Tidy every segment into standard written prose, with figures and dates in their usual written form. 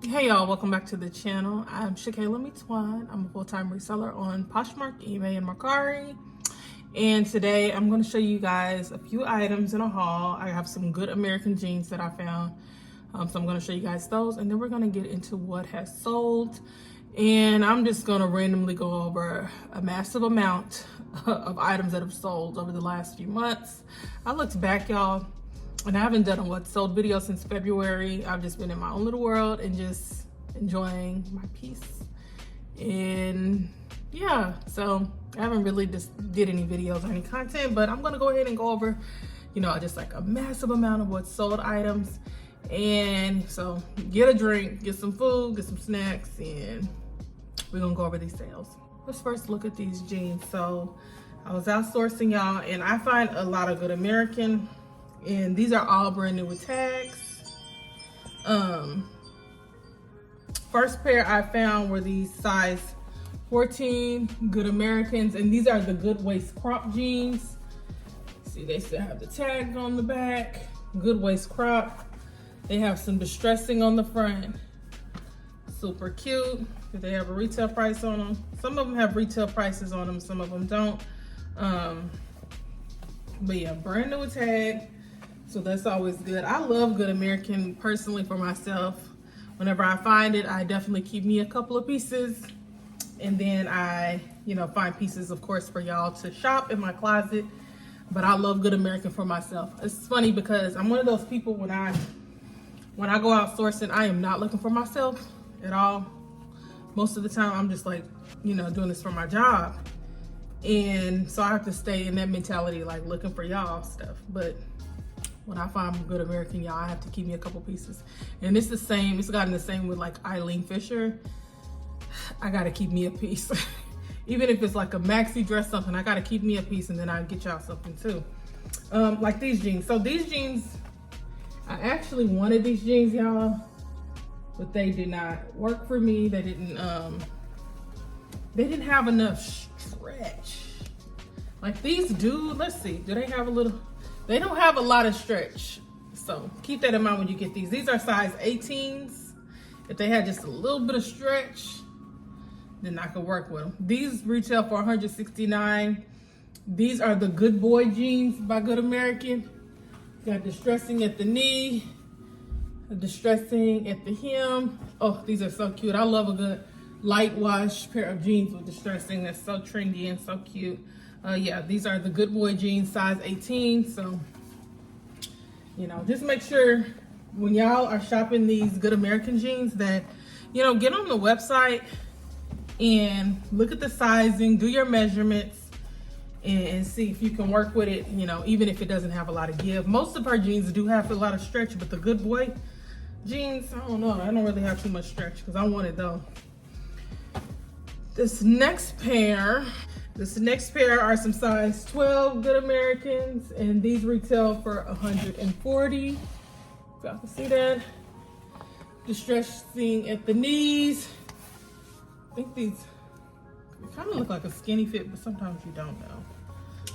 Hey y'all, welcome back to the channel. I'm Shakayla Meets One. I'm a full-time reseller on Poshmark, eBay, and Mercari. And today I'm going to show you guys a few items in a haul. I have some good American jeans that I found. So I'm going to show you guys those, and then we're going to get into what has sold. And I'm just going to randomly go over a massive amount of items that have sold over the last few months. I looked back, y'all, and I haven't done a what sold video since February. I've just been in my own little world and just enjoying my peace. And yeah, so I haven't really just did any videos or any content, but I'm gonna go ahead and go over, just like a massive amount of what sold items. And so get a drink, get some food, get some snacks, and we're gonna go over these sales. Let's first look at these jeans. So I was outsourcing, y'all, and I find a lot of good American, and these are all brand new with tags. First pair I found were these size 14 good Americans, and these are the good waist crop jeans. See, they still have the tag on the back. Good waist crop. They have some distressing on the front. Super cute. They have a retail price on them. Some of them have retail prices on them, some of them don't. But yeah, brand new with tag. So that's always good. I love good American personally for myself. Whenever I find it, I definitely keep me a couple of pieces. And then I, find pieces, of course, for y'all to shop in my closet. But I love good American for myself. It's funny because I'm one of those people when I go out sourcing, I am not looking for myself at all. Most of the time, I'm just like, doing this for my job. And so I have to stay in that mentality, like looking for y'all stuff. But when I find good American, y'all, I have to keep me a couple pieces. And it's the same, it's gotten the same with like Eileen Fisher. I gotta keep me a piece. Even if it's like a maxi dress, something, I gotta keep me a piece, and then I get y'all something too. Like these jeans. So these jeans, I actually wanted these jeans, y'all, but they did not work for me. They didn't have enough stretch. Like these do, let's see, do they have a little? They don't have a lot of stretch, so keep that in mind when you get these. These are size 18s. If they had just a little bit of stretch, then I could work with them. These retail for $169. These are the Good Boy jeans by Good American. Got distressing at the knee, distressing at the hem. Oh, these are so cute. I love a good light wash pair of jeans with distressing. That's so trendy and so cute. Yeah, these are the Good Boy jeans, size 18. So, just make sure when y'all are shopping these good American jeans that, get on the website and look at the sizing, do your measurements, and see if you can work with it, even if it doesn't have a lot of give. Most of our jeans do have a lot of stretch, but the Good Boy jeans, I don't know. I don't really have too much stretch because I want it though. This next pair are some size 12 good Americans, and these retail for $140. Y'all can see that. Distressing at the knees. I think these kind of look like a skinny fit, but sometimes you don't know.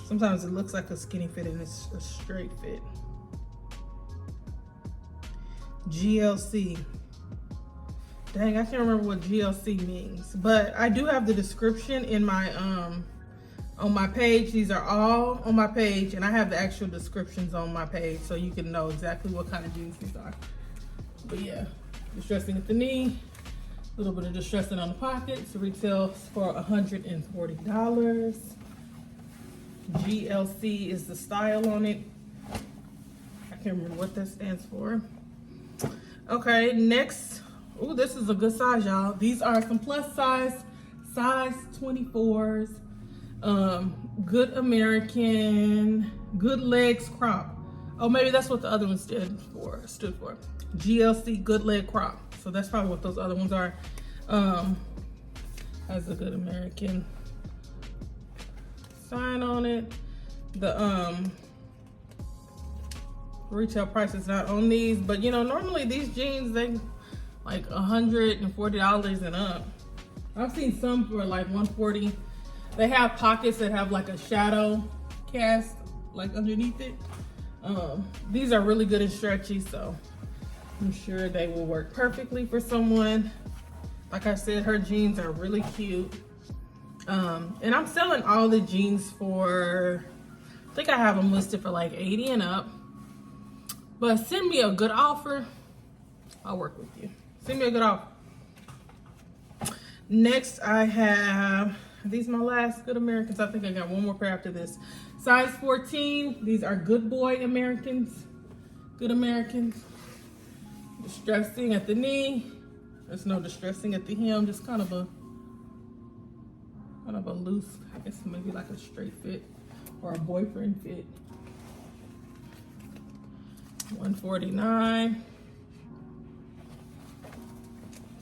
Sometimes it looks like a skinny fit and it's a straight fit. GLC. Dang, I can't remember what GLC means, but I do have the description in my on my page. These are all on my page, and I have the actual descriptions on my page so you can know exactly what kind of jeans these are. But yeah, distressing at the knee, a little bit of distressing on the pockets. Retails for $140. GLC is the style on it. I can't remember what that stands for. Okay, next. Oh, this is a good size, y'all. These are some plus size 24s. Good American, good legs crop. Oh, maybe that's what the other one stood for. GLC, good leg crop. So that's probably what those other ones are. Has a Good American sign on it. The retail price is not on these, but normally these jeans, they like $140 and up. I've seen some for like $140. They have pockets that have like a shadow cast like underneath it. These are really good and stretchy, so I'm sure they will work perfectly for someone. Like I said, her jeans are really cute. And I'm selling all the jeans for, I think I have them listed for like 80 and up. But send me a good offer, I'll work with you. Send me a good offer. Next, I have, these are my last Good Americans. I think I got one more pair after this. Size 14, these are Good Boy Americans. Good Americans. Distressing at the knee. There's no distressing at the hem, just kind of a loose, I guess maybe like a straight fit or a boyfriend fit. $149.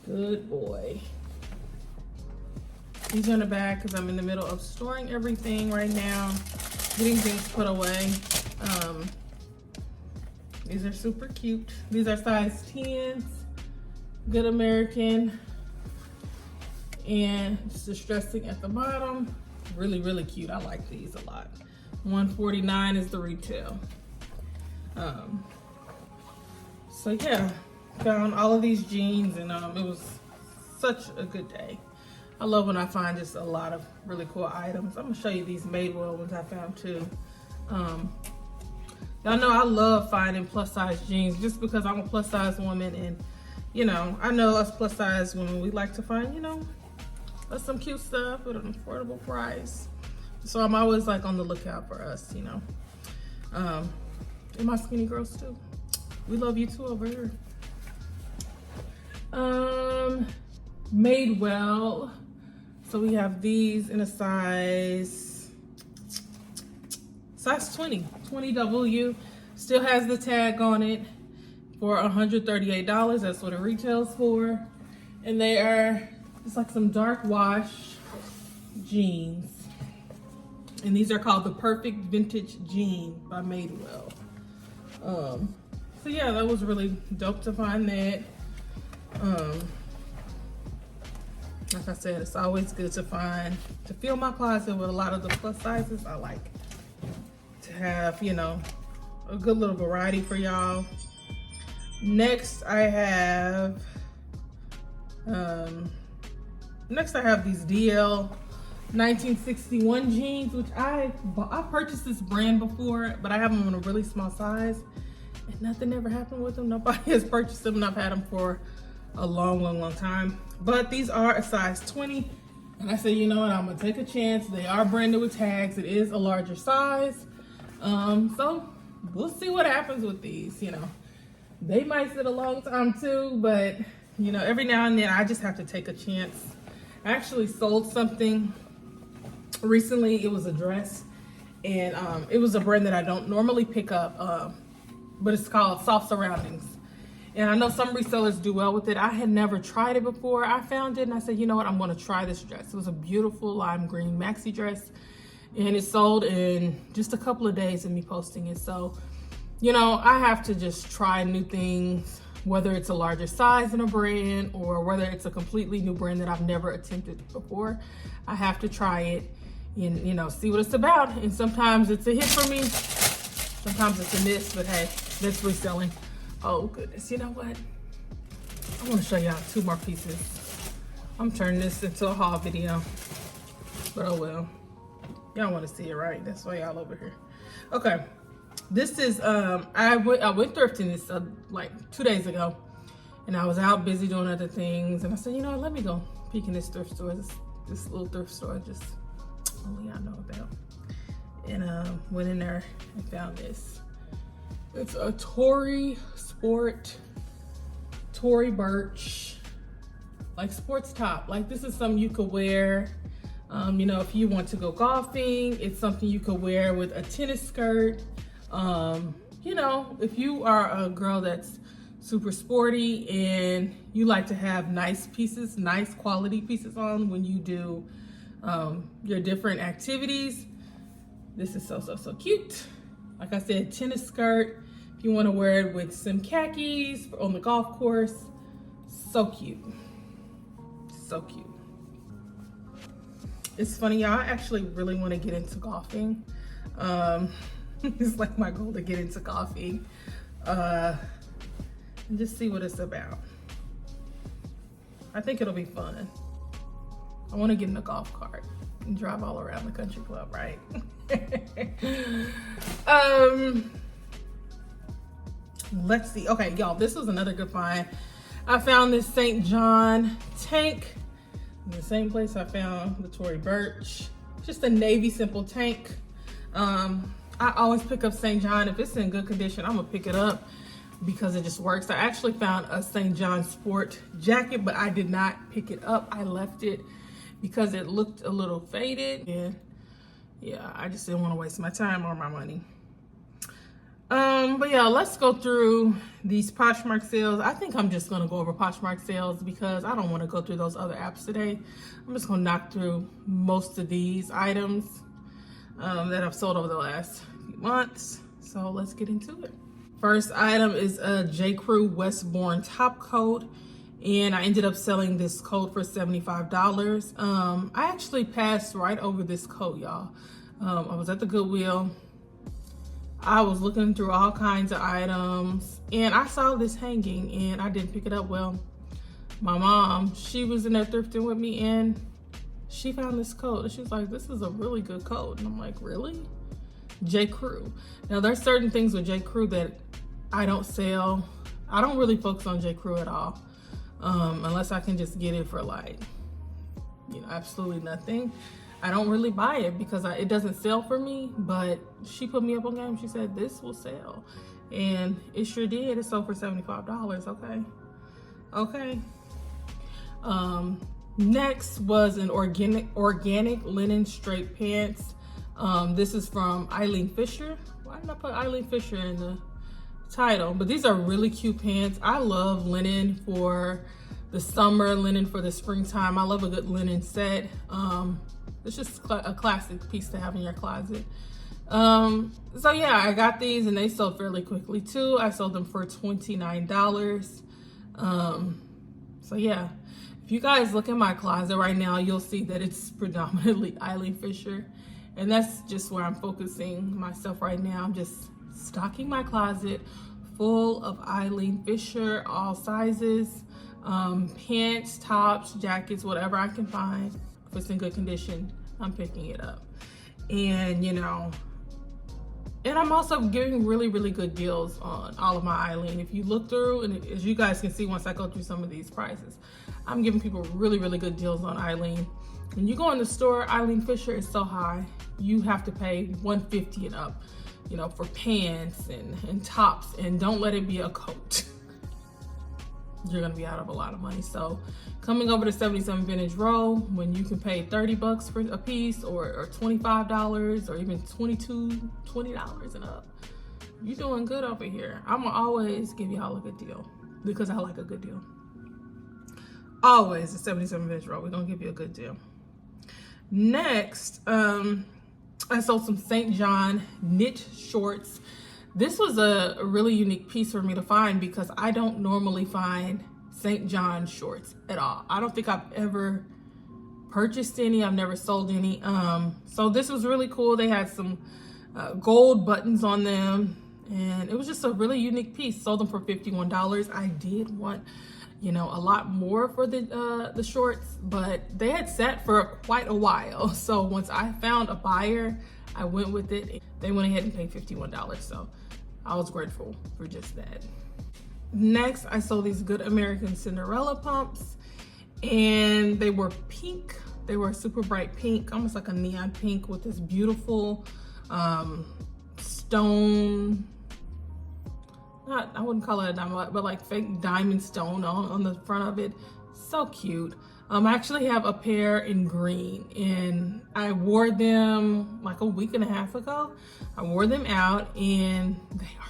Good boy. These are in the bag because I'm in the middle of storing everything right now, getting things put away. These are super cute. These are size 10s, Good American, and just distressing at the bottom. Really, really cute. I like these a lot. $149 is the retail. So yeah, found all of these jeans, and it was such a good day. I love when I find just a lot of really cool items. I'm gonna show you these Madewell ones I found too. Y'all know I love finding plus size jeans just because I'm a plus size woman, and you know, I know us plus size women, we like to find, you know, some cute stuff at an affordable price. So I'm always like on the lookout for us, you know. And my skinny girls too. We love you too over here. Madewell. So we have these in a size 20, 20W. Still has the tag on it for $138. That's what it retails for. And they are just like some dark wash jeans. And these are called the Perfect Vintage Jean by Madewell. So yeah, that was really dope to find that. Like I said, it's always good to fill my closet with a lot of the plus sizes. I like to have, you know, a good little variety for y'all. Next I have these DL 1961 jeans, which I purchased this brand before, but I have them in a really small size and nothing ever happened with them. Nobody has purchased them, and I've had them for a long time. But these are a size 20, and I said, you know what, I'm gonna take a chance. They are branded with tags. It is a larger size. So we'll see what happens with these. You know, they might sit a long time too, but you know, every now and then I just have to take a chance. I actually sold something recently. It was a dress, and it was a brand that I don't normally pick up, but it's called Soft Surroundings. And I know some resellers do well with it. I had never tried it before. I found it and I said, you know what, I'm gonna try this dress. It was a beautiful lime green maxi dress, and it sold in just a couple of days of me posting it. So, you know, I have to just try new things, whether it's a larger size in a brand or whether it's a completely new brand that I've never attempted before. I have to try it and, you know, see what it's about. And sometimes it's a hit for me, sometimes it's a miss, but hey, that's reselling. Oh goodness, you know what? I want to show y'all two more pieces. I'm turning this into a haul video, but oh well. Y'all want to see it, right? That's why y'all over here. Okay, this is I went thrifting this like 2 days ago, and I was out busy doing other things, and I said, you know what, let me go peek in this thrift store, this little thrift store, just only I know about. And went in there and found this. It's a Tory Birch, like sports top. Like this is something you could wear, you know, if you want to go golfing. It's something you could wear with a tennis skirt. You know, if you are a girl that's super sporty and you like to have nice pieces, nice quality pieces on when you do your different activities, this is so cute. Like I said, tennis skirt. If you want to wear it with some khakis on the golf course, so cute. So cute. It's funny, y'all, I actually really want to get into golfing. It's like my goal to get into golfing. and just see what it's about. I think it'll be fun. I want to get in a golf cart and drive all around the country club, right? Let's see. Okay, y'all, this was another good find. I found this St. John tank in the same place I found the Tory Burch. Just a navy simple tank. I always pick up St. John. If it's in good condition, I'm gonna pick it up because it just works. I actually found a St. John sport jacket, but I did not pick it up. I left it because it looked a little faded. And yeah, I just didn't want to waste my time or my money. But yeah, let's go through these Poshmark sales. I think I'm just gonna go over Poshmark sales because I don't want to go through those other apps today. I'm just gonna knock through most of these items that I've sold over the last few months. So let's get into it. First item is a J. Crew Westbourne top coat, and I ended up selling this coat for $75. I actually passed right over this coat, y'all. I was at the Goodwill. I was looking through all kinds of items, and I saw this hanging, and I didn't pick it up. Well, my mom, she was in there thrifting with me, and she found this coat, and she was like, this is a really good coat. And I'm like, really? J. Crew. Now, there's certain things with J. Crew that I don't sell. I don't really focus on J. Crew at all, unless I can just get it for like, you know, absolutely nothing. I don't really buy it because it doesn't sell for me, but she put me up on game. She said, this will sell. And it sure did. It sold for $75, okay. Next was an organic linen straight pants. This is from Eileen Fisher. Why did I put Eileen Fisher in the title? But these are really cute pants. I love linen for the summer, linen for the springtime. I love a good linen set. It's just a classic piece to have in your closet. So yeah, I got these and they sold fairly quickly too. I sold them for $29. So yeah, if you guys look in my closet right now, you'll see that it's predominantly Eileen Fisher. And that's just where I'm focusing myself right now. I'm just stocking my closet full of Eileen Fisher, all sizes, pants, tops, jackets, whatever I can find. If it's in good condition, I'm picking it up. And you know, and I'm also giving really, really good deals on all of my Eileen. If you look through, and as you guys can see once I go through some of these prices, I'm giving people really, really good deals on Eileen. When you go in the store, Eileen Fisher is so high, you have to pay $150 and up, you know, for pants and tops, and don't let it be a coat. You're gonna be out of a lot of money. So coming over to 77 Vintage Row, when you can pay $30 for a piece, or $25, or even $20 and up, you're doing good over here. I'm gonna always give y'all a good deal because I like a good deal. Always at 77 Vintage Row, we're gonna give you a good deal. Next, I sold some St. John knit shorts. This was a really unique piece for me to find because I don't normally find St. John shorts at all. I don't think I've ever purchased any. I've never sold any. So this was really cool. They had some gold buttons on them, and it was just a really unique piece. Sold them for $51. I did want, you know, a lot more for the shorts, but they had sat for quite a while. So once I found a buyer, I went with it. They went ahead and paid $51. So I was grateful for just that. Next, I sold these Good American Cinderella pumps, and they were pink. They were super bright pink, almost like a neon pink with this beautiful stone, I wouldn't call it a diamond, but like fake diamond stone on the front of it. So cute. I actually have a pair in green, and I wore them like a week and a half ago. I wore them out, and they are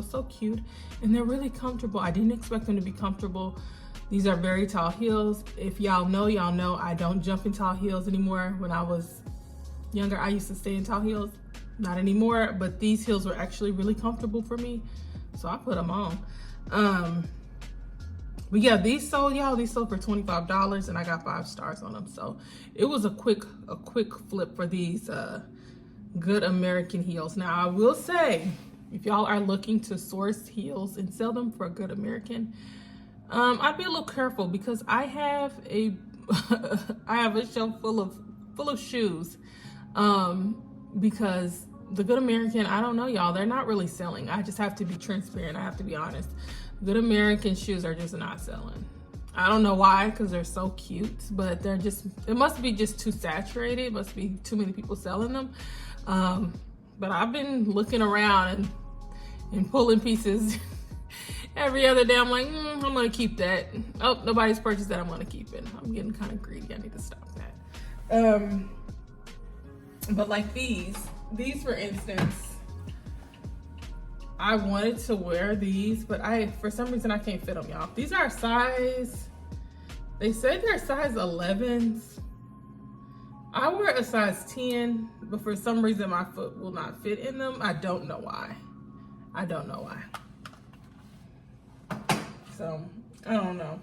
so cute, and they're really comfortable. I didn't expect them to be comfortable. These are very tall heels. If y'all know I don't jump in tall heels anymore. When I was younger, I used to stay in tall heels. Not anymore, but these heels were actually really comfortable for me, so I put them on. But yeah, these sold for $25, and I got 5 stars on them. So it was a quick flip for these Good American heels. Now I will say, If y'all are looking to source heels and sell them for a good American, I'd be a little careful because I have a shelf full of shoes. Because the Good American, I don't know, y'all, they're not really selling. I just have to be transparent. I have to be honest. Good American shoes are just not selling. I don't know why, because they're so cute, but they're just, it must be just too saturated. It must be too many people selling them. But I've been looking around and pulling pieces every other day. I'm like, I'm gonna keep that. Oh, nobody's purchased that, I'm gonna keep it. I'm getting kind of greedy. I need to stop that. But like these for instance, I wanted to wear these, but for some reason I can't fit them, y'all. These are size, they say they're size 11s. I wear a size 10, but for some reason my foot will not fit in them. I don't know why. So, I don't know.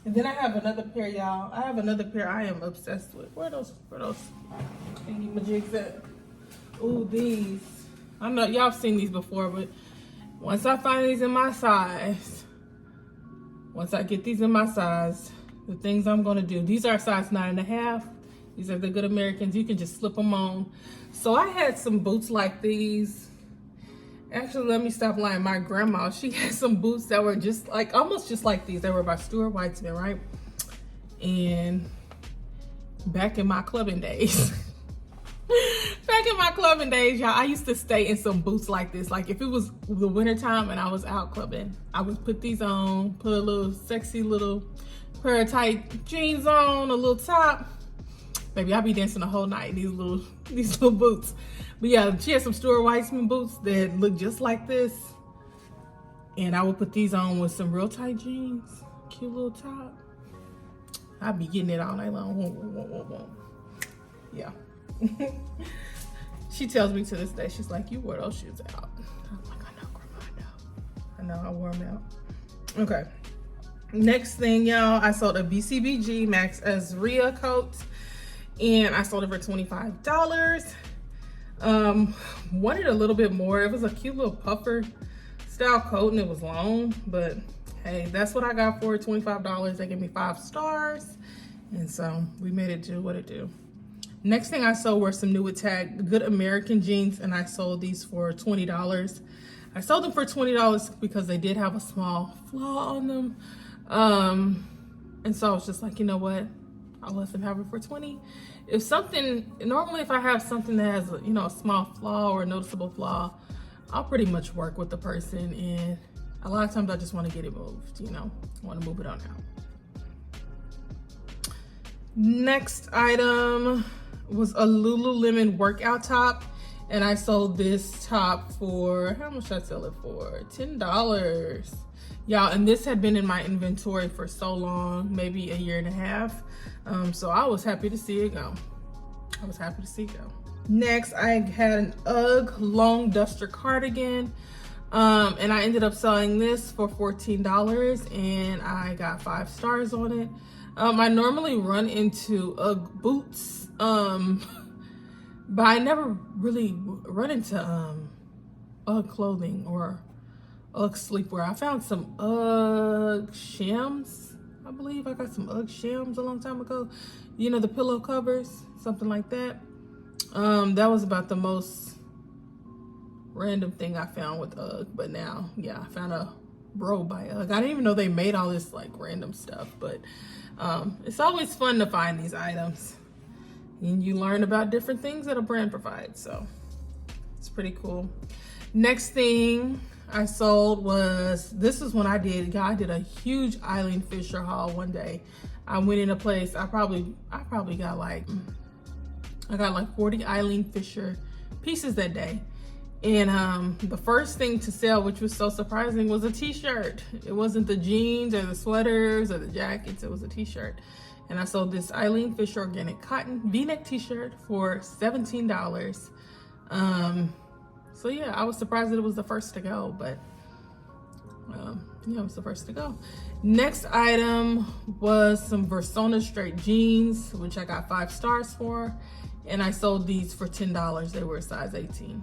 And then I have another pair, y'all. I have another pair I am obsessed with. Where are those thingy-majigs at? Ooh, these. I know y'all have seen these before, but once I find these in my size, once I get these in my size, the things I'm gonna do. These are size 9.5. These are the Good Americans. You can just slip them on. So I had some boots like these. Actually, let me stop lying. My grandma, she had some boots that were just like, almost just like these. They were by Stuart Weitzman, right? And back in my clubbing days, y'all, I used to stay in some boots like this. Like if it was the winter time and I was out clubbing, I would put these on, put a little sexy little pair of tight jeans on, a little top. Baby, I'll be dancing the whole night in these little boots. But yeah, she had some Stuart Weitzman boots that look just like this. And I would put these on with some real tight jeans, cute little top. I'll be getting it all night long. Yeah. She tells me to this day, she's like, you wore those shoes out. I'm like, I know, Grandma, I know, I wore them out. Okay. Next thing, y'all, I sold a BCBG Max Azria coat. And I sold it for $25. Wanted a little bit more. It was a cute little puffer style coat and it was long, but hey, that's what I got for it, $25. They gave me 5 stars. And so we made it do what it do. Next thing I sold were some new Attack Good American jeans, and I sold these for $20. I sold them for $20 because they did have a small flaw on them. And so I was just like, you know what? I'll let them have it for $20. If something, normally if I have something that has, a small flaw or a noticeable flaw, I'll pretty much work with the person. And a lot of times I just want to get it moved, I want to move it on out. Next item was a Lululemon workout top. And I sold this top for, how much did I sell it for? $10. Y'all, and this had been in my inventory for so long, maybe a year and a half. So I was happy to see it go. Next, I had an UGG long duster cardigan. And I ended up selling this for $14 and I got 5 stars on it. I normally run into UGG boots, but I never really run into UGG clothing or UGG sleepwear. I found some UGG shams. I believe I got some UGG shams a long time ago. The pillow covers, something like that. That was about the most random thing I found with UGG. But now, yeah, I found a robe by UGG. I didn't even know they made all this like random stuff. But it's always fun to find these items. And you learn about different things that a brand provides. So it's pretty cool. Next thing I sold was, this is when I did a huge Eileen Fisher haul one day. I went in a place, I probably got like 40 Eileen Fisher pieces that day. And the first thing to sell, which was so surprising, was a t-shirt. It wasn't the jeans or the sweaters or the jackets, it was a t-shirt. And I sold this Eileen Fisher organic cotton v-neck t-shirt for $17. So yeah, I was surprised that it was the first to go, but yeah, it was the first to go. Next item was some Versona straight jeans, which I got 5 stars for, and I sold these for $10. They were a size 18.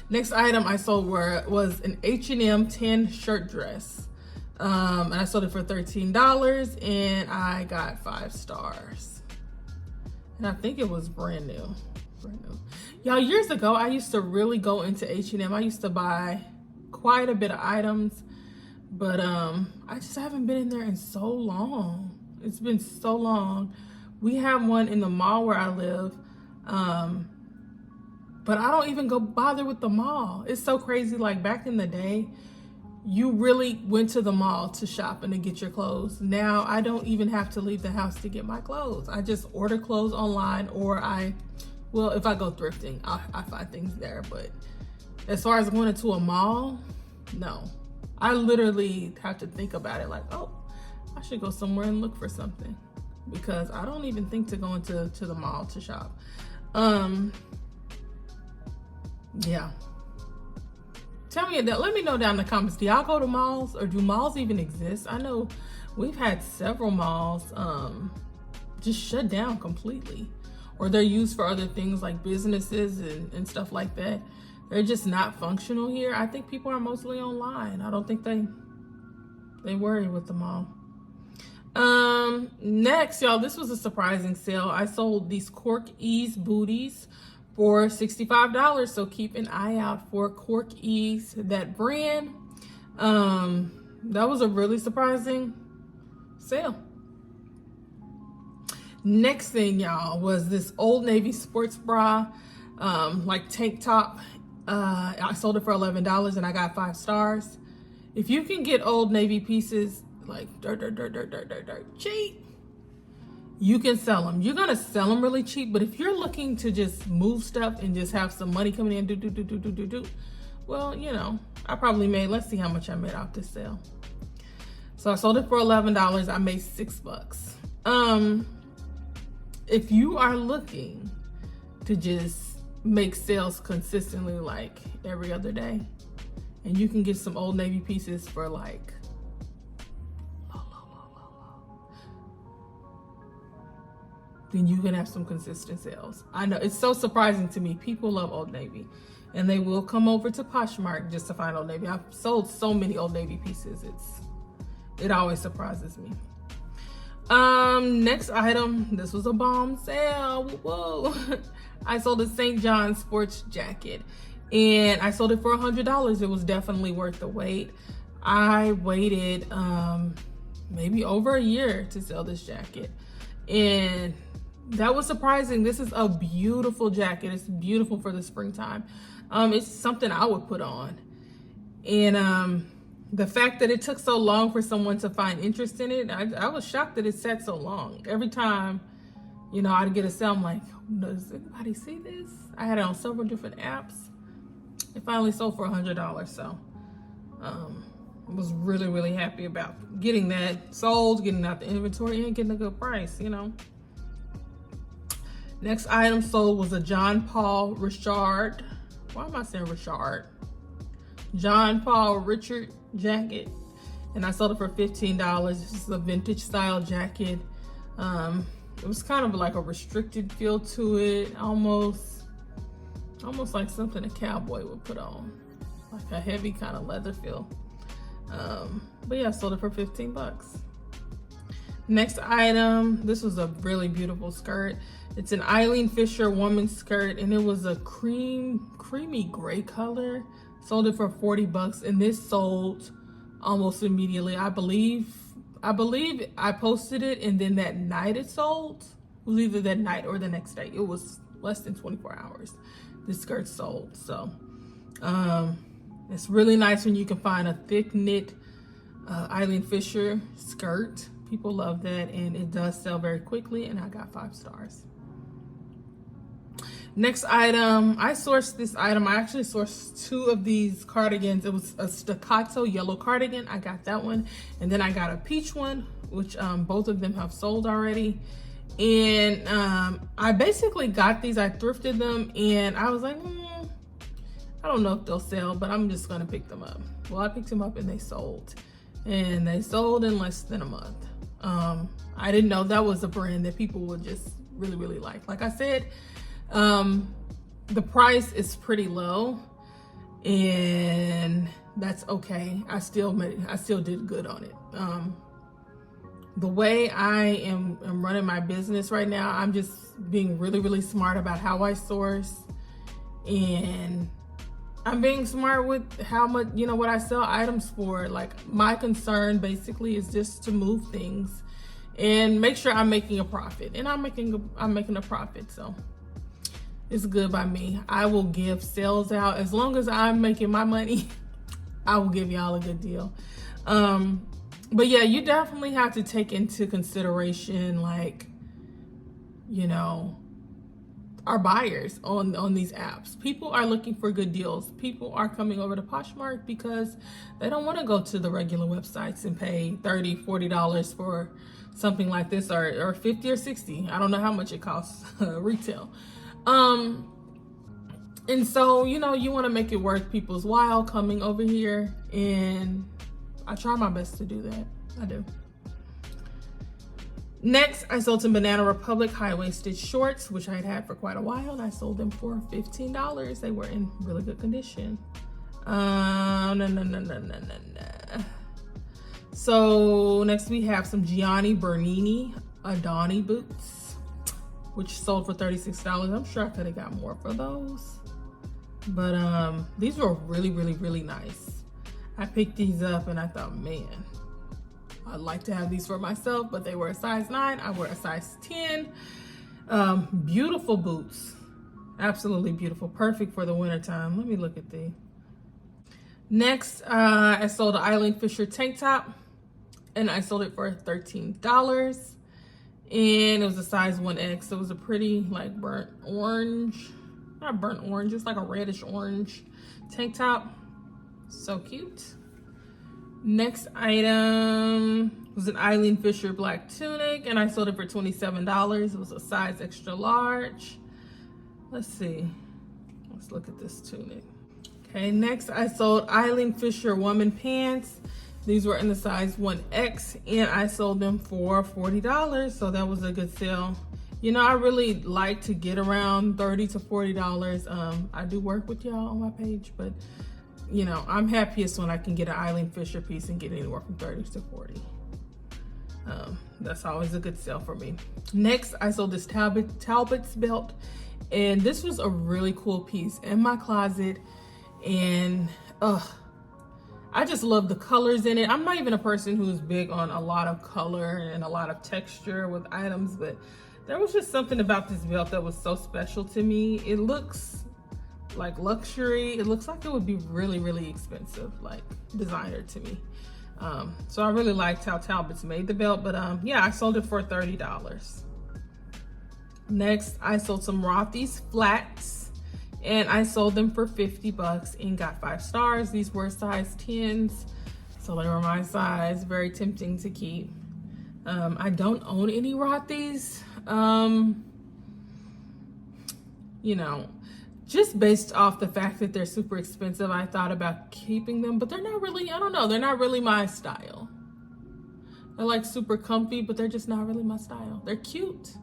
Next item I sold was an H&M 10 shirt dress. And I sold it for $13 and I got 5 stars. And I think it was brand new. Y'all, years ago, I used to really go into H&M. I used to buy quite a bit of items, but I just haven't been in there in so long. It's been so long. We have one in the mall where I live, but I don't even go bother with the mall. It's so crazy. Like back in the day, you really went to the mall to shop and to get your clothes. Now I don't even have to leave the house to get my clothes. I just order clothes online, or well, if I go thrifting, I find things there. But as far as going into a mall, no. I literally have to think about it like, oh, I should go somewhere and look for something, because I don't even think to go into the mall to shop. Yeah. Tell me that. Let me know down in the comments. Do y'all go to malls, or do malls even exist? I know we've had several malls just shut down completely, or they're used for other things like businesses and stuff like that. They're just not functional here. I think people are mostly online. I don't think they worry with the mall. Next, y'all, this was a surprising sale. I sold these Cork Ease booties for $65. So keep an eye out for Cork Ease, that brand. That was a really surprising sale. Next thing, y'all, was this Old Navy sports bra, like tank top. I sold it for $11 and I got 5 stars. If you can get Old Navy pieces like dirt cheap, you can sell them. You're gonna sell them really cheap, but if you're looking to just move stuff and just have some money coming in, do, well, you know, I probably made, let's see how much I made off this sale. So I sold it for $11. I made $6. If you are looking to just make sales consistently, like every other day, and you can get some Old Navy pieces for like low, then you can have some consistent sales. I know it's so surprising to me. People love Old Navy, and they will come over to Poshmark just to find Old Navy. I've sold so many Old Navy pieces. It always surprises me. Next item, this was a bomb sale. Whoa. I sold a St. John sports jacket, and I sold it for $100. It was definitely worth the wait. I waited maybe over a year to sell this jacket, and that was surprising. This is a beautiful jacket. It's beautiful for the springtime. It's something I would put on, and the fact that it took so long for someone to find interest in it, I was shocked that it sat so long. Every time, you know, I'd get a sale, I'm like, does anybody see this? I had it on several different apps. It finally sold for $100, so I was really, really happy about getting that sold, getting out the inventory, and getting a good price, you know. Next item sold was a John Paul Richard. Why am I saying Richard? John Paul Richard jacket, and I sold it for $15. This is a vintage style jacket. It was kind of like a restricted feel to it, almost like something a cowboy would put on, like a heavy kind of leather feel. But yeah, I sold it for $15. Next item, this was a really beautiful skirt. It's an Eileen Fisher woman's skirt, and it was a creamy gray color. Sold it for $40, and this sold almost immediately. I believe I posted it, and then that night it sold. It was either that night or the next day. It was less than 24 hours. This skirt sold. So it's really nice when you can find a thick knit Eileen Fisher skirt. People love that, and it does sell very quickly, and I got 5 stars. Next item, I sourced this item. I actually sourced 2 of these cardigans. It was a staccato yellow cardigan. I got that one. And then I got a peach one, which both of them have sold already. And I basically got these, I thrifted them, and I was like, I don't know if they'll sell, but I'm just gonna pick them up. Well, I picked them up and they sold. And they sold in less than a month. I didn't know that was a brand that people would just really, really like. Like I said, the price is pretty low. and that's okay. I still did good on it. The way I am running my business right now, I'm just being really, really smart about how I source, and I'm being smart with how much, what I sell items for. Like, my concern basically is just to move things and make sure I'm making a profit, and I'm making a profit, so it's good by me. I will give sales out as long as I'm making my money. I will give y'all a good deal. But yeah, you definitely have to take into consideration, like, our buyers on these apps. People are looking for good deals. People are coming over to Poshmark because they don't want to go to the regular websites and pay $30, $40 for something like this, or 50 or 60. I don't know how much it costs retail. And so, you want to make it worth people's while coming over here, and I try my best to do that. I do. Next, I sold some Banana Republic high-waisted shorts, which I had had for quite a while, and I sold them for $15. They were in really good condition. So next we have some Gianni Bernini Adani boots, which sold for $36. I'm sure I could have got more for those, but these were really, really, really nice. I picked these up and I thought, man, I'd like to have these for myself, but they were a size 9. I wore a size 10. Beautiful boots. Absolutely beautiful. Perfect for the winter time. Let me look at these. Next, I sold an Eileen Fisher tank top, and I sold it for $13. And it was a size 1X. It was a pretty, like, burnt orange. Not burnt orange, it's like a reddish orange tank top. So cute. Next item was an Eileen Fisher black tunic, and I sold it for $27. It was a size extra large. Let's see. Let's look at this tunic. Okay, next I sold Eileen Fisher woman pants. These were in the size 1X, and I sold them for $40. So that was a good sale. I really like to get around $30 to $40. I do work with y'all on my page, but I'm happiest when I can get an Eileen Fisher piece and get anywhere from $30 to $40. That's always a good sale for me. Next, I sold this Talbot's belt, and this was a really cool piece in my closet, and I just love the colors in it. I'm not even a person who's big on a lot of color and a lot of texture with items, but there was just something about this belt that was so special to me. It looks like luxury. It looks like it would be really, really expensive, like designer to me. So I really liked how Talbot's made the belt, but yeah, I sold it for $30. Next, I sold some Rothy's flats, and I sold them for $50 and got 5 stars. These were size 10s, so they were my size. Very tempting to keep. I don't own any Rothy's. Just based off the fact that they're super expensive, I thought about keeping them, but they're not really, I don't know, they're not really my style. They're like super comfy, but they're just not really my style. They're cute,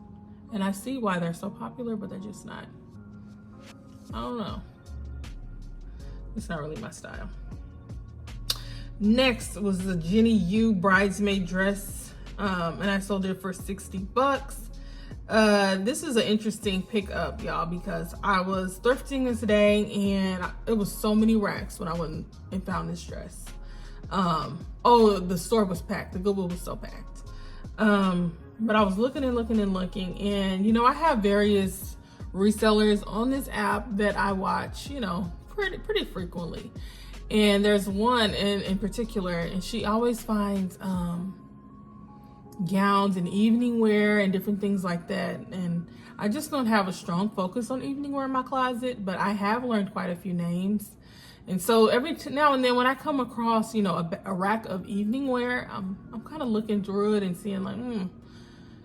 and I see why they're so popular, but they're just not. I don't know. It's not really my style. Next was the Jenny Yu bridesmaid dress, and I sold it for $60. This is an interesting pickup, y'all, because I was thrifting this day, and it was so many racks when I went and found this dress. The store was packed. The Goodwill was so packed. But I was looking and looking and looking, and I have various resellers on this app that I watch, pretty frequently. And there's one in particular, and she always finds gowns and evening wear and different things like that. And I just don't have a strong focus on evening wear in my closet, but I have learned quite a few names. And so every now and then when I come across, a rack of evening wear, I'm kind of looking through it and seeing like,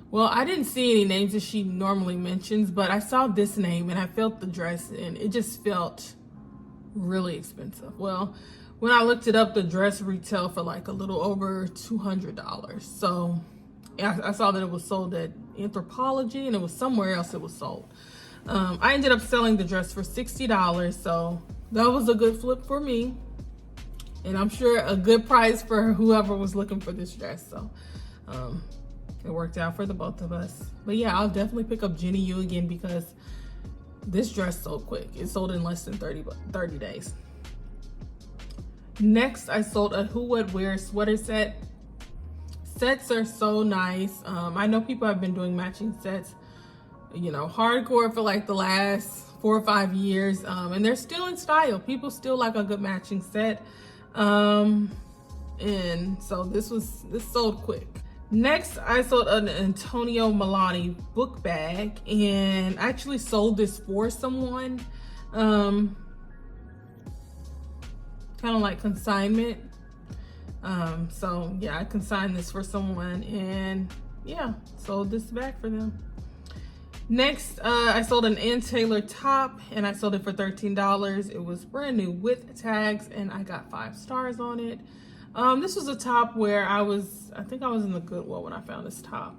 well, I didn't see any names that she normally mentions, but I saw this name and I felt the dress, and it just felt really expensive. Well, when I looked it up, the dress retailed for like a little over $200. So I saw that it was sold at Anthropology, and it was somewhere else it was sold. I ended up selling the dress for $60, so that was a good flip for me. And I'm sure a good price for whoever was looking for this dress. So it worked out for the both of us. But yeah, I'll definitely pick up Jenny U again because this dress sold quick. It sold in less than 30 days. Next, I sold a Who Would Wear sweater set. Sets are so nice. I know people have been doing matching sets, you know, hardcore for like the last 4 or 5 years. And they're still in style. People still like a good matching set. And so this sold quick. Next, I sold an Antonio Milani book bag, and I actually sold this for someone. Kind of like consignment. So yeah, I consigned this for someone, and yeah, sold this bag for them. Next, I sold an Ann Taylor top, and I sold it for $13. It was brand new with tags, and I got 5 stars on it. This was a top where I think I was in the Goodwill when I found this top.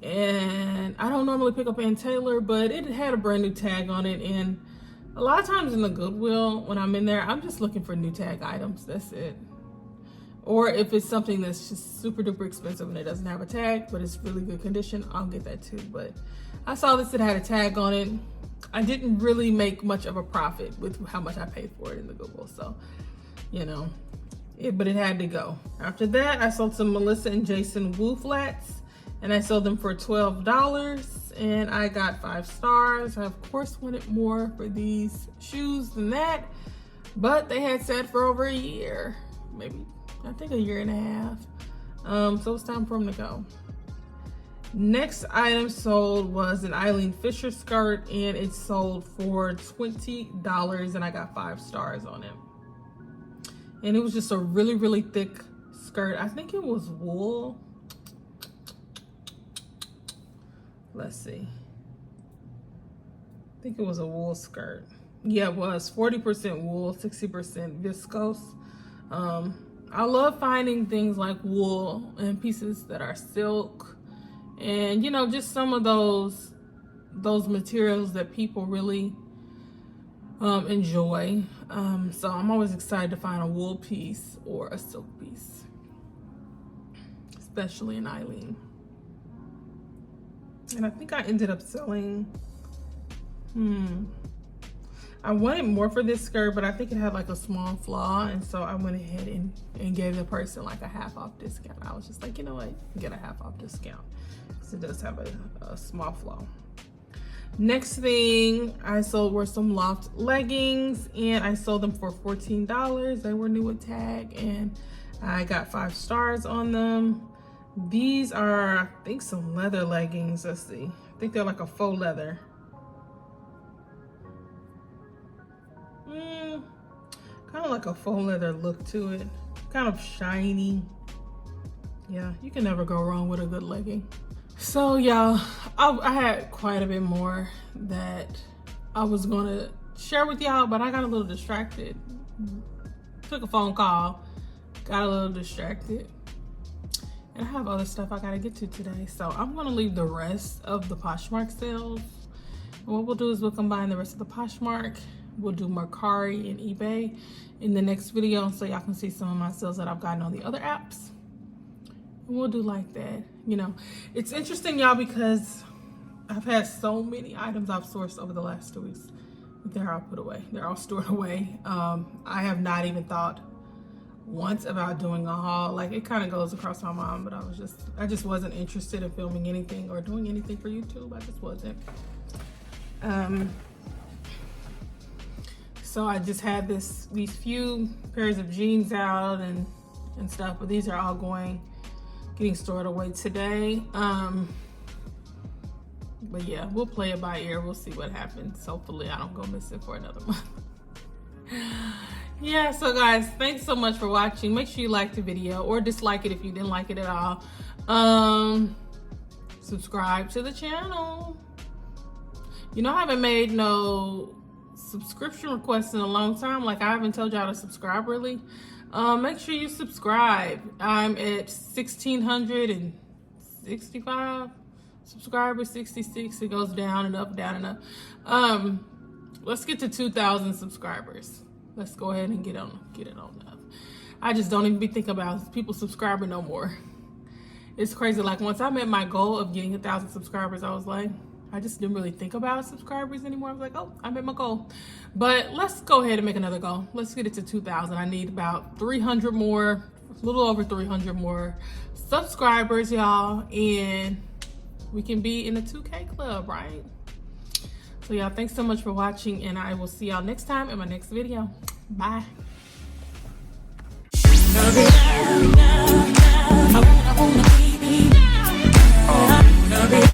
And I don't normally pick up Ann Taylor, but it had a brand new tag on it. And a lot of times in the Goodwill, when I'm in there, I'm just looking for new tag items. That's it. Or if it's something that's just super duper expensive and it doesn't have a tag, but it's really good condition, I'll get that too. But I saw this, it had a tag on it. I didn't really make much of a profit with how much I paid for it in the Goodwill. So, you know, but it had to go. After that, I sold some Melissa and Jason Wu flats, and I sold them for $12, and I got 5 stars. I of course wanted more for these shoes than that, but they had sat for over a year, maybe I think a year and a half. So it's time for them to go. Next item sold was an Eileen Fisher skirt, and it sold for $20, and I got 5 stars on it. And it was just a really, really thick skirt. I think it was wool. Let's see. I think it was a wool skirt. Yeah, it was 40% wool, 60% viscose. I love finding things like wool and pieces that are silk, and you know, just some of those materials that people really enjoy. So I'm always excited to find a wool piece or a silk piece, especially in Eileen. And I think I ended up selling, I wanted more for this skirt, but I think it had like a small flaw, and so I went ahead and gave the person like a half off discount. I was just like, you know what, get a half off discount because it does have a small flaw. Next thing I sold were some Loft leggings, and I sold them for $14. They were new with tag, and I got 5 stars on them. These are, I think, some leather leggings. Let's see. I think they're like a faux leather. Kind of like a faux leather look to it. Kind of shiny. Yeah, you can never go wrong with a good legging. So y'all, I had quite a bit more that I was gonna share with y'all, but I got a little distracted. Took a phone call, got a little distracted. And I have other stuff I gotta get to today. So I'm gonna leave the rest of the Poshmark sales. And what we'll do is we'll combine the rest of the Poshmark. We'll do Mercari and eBay in the next video so y'all can see some of my sales that I've gotten on the other apps. And we'll do like that. You know, it's interesting, y'all, because I've had so many items I've sourced over the last 2 weeks. They're all put away. They're all stored away. I have not even thought once about doing a haul. Like, it kind of goes across my mind, but I just wasn't interested in filming anything or doing anything for YouTube. I just wasn't. So I just had these few pairs of jeans out and stuff, but these are all getting stored away today. But yeah, we'll play it by ear. We'll see what happens. Hopefully I don't go missing for another month. Yeah, so guys, thanks so much for watching. Make sure you like the video or dislike it if you didn't like it at all. Subscribe to the channel. You know, I haven't made no subscription requests in a long time. Like, I haven't told y'all to subscribe really. Make sure you subscribe. I'm at 1,665 subscribers, 66. It goes down and up, down and up. Let's get to 2,000 subscribers. Let's go ahead and get it on up. I just don't even be thinking about people subscribing no more. It's crazy. Like once I met my goal of getting 1,000 subscribers, I was like, I just didn't really think about subscribers anymore. I was like, oh, I met my goal. But let's go ahead and make another goal. Let's get it to 2,000. I need about 300 more, a little over 300 more subscribers, y'all. And we can be in the 2K club, right? So y'all, thanks so much for watching, and I will see y'all next time in my next video. Bye.